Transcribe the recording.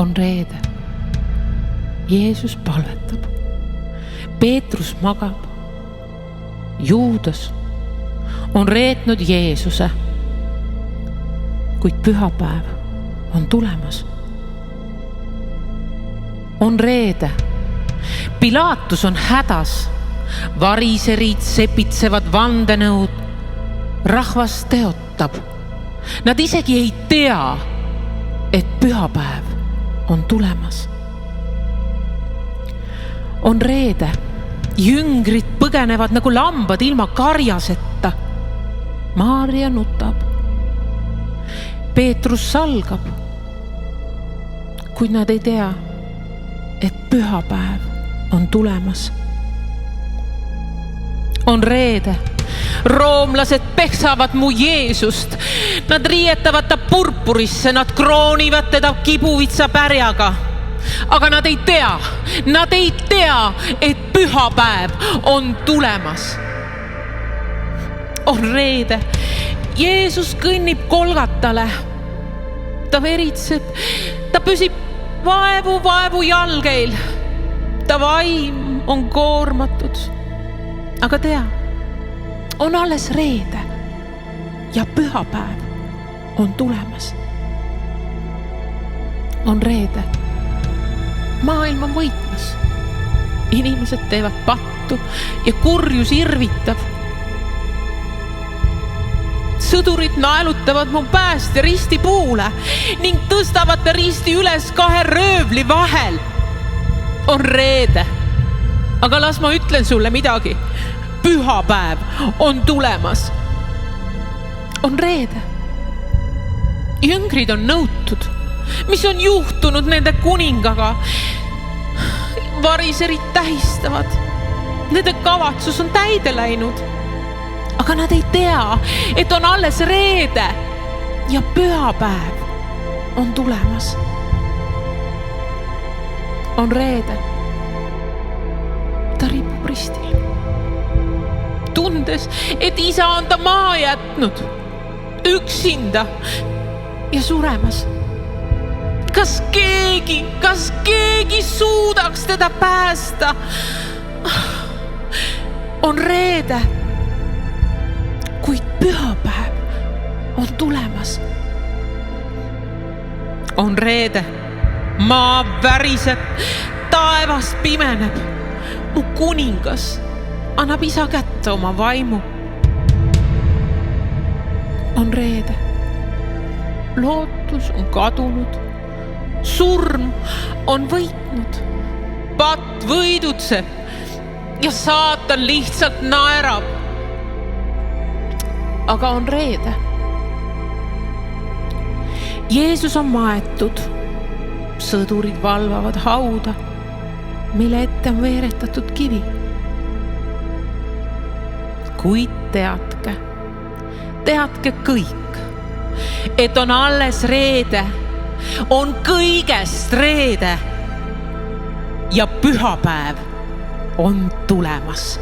On reede. Jeesus palvetab. Peetrus magab. Juudas on reetnud Jeesuse. Kuid pühapäev on tulemas. On reede. Pilatus on hädas. Variserid sepitsevad vandenõud. Rahvas teotab. Nad isegi ei tea, et pühapäev on tulemas. On reede. Jüngrid põgenevad nagu lambad ilma karjaseta. Maarja nutab. Peetrus salgab. Kuid nad ei tea, et pühapäev on tulemas. On reede. Roomlased peksavad mu Jeesust. Nad riietavad ta purpurisse, nad kroonivad teda kibuvitsa pärjaga. Aga nad ei tea, et pühapäev on tulemas. On reede. Jeesus kõnnib Golgatale. Ta veritseb, ta püsib vaevu jalgeil. Ta vaim on koormatud. Aga tea, on alles reede ja pühapäev on tulemas. On reede. Maailm on võitmas. Inimesed teevad pattu ja kurjus irvitab. Sõdurid naelutavad mu päästja risti puule ning tõstavad ta risti üles 2 röövli vahel. On reede. Aga las ma ütlen sulle midagi. Pühapäev on tulemas. On reede. Jüngrid on nõutud. Mis on juhtunud nende kuningaga? Variserid tähistavad. Nende kavatsus on täide läinud. Aga nad ei tea, et on alles reede ja pühapäev on tulemas. On reede. Ta ripub ristil. Tundes, et isa on ta maa jätnud. Üksinda ja suremas. Kas keegi suudaks teda päästa? On reede. Kuid pühapäev on tulemas. On reede. Maa väriseb. Taevas pimeneb. Mu kuningas annab isa kätte oma vaimu. On reede. Lootus on kadunud. Surm on võitnud. Patt võidutseb ja saatan lihtsalt naerab. Aga on reede. Jeesus on maetud. Sõdurid valvavad hauda, mille ette on veeretatud kivi. Kuid teadke kõik, et on alles reede, on kõigest reede ja pühapäev on tulemas.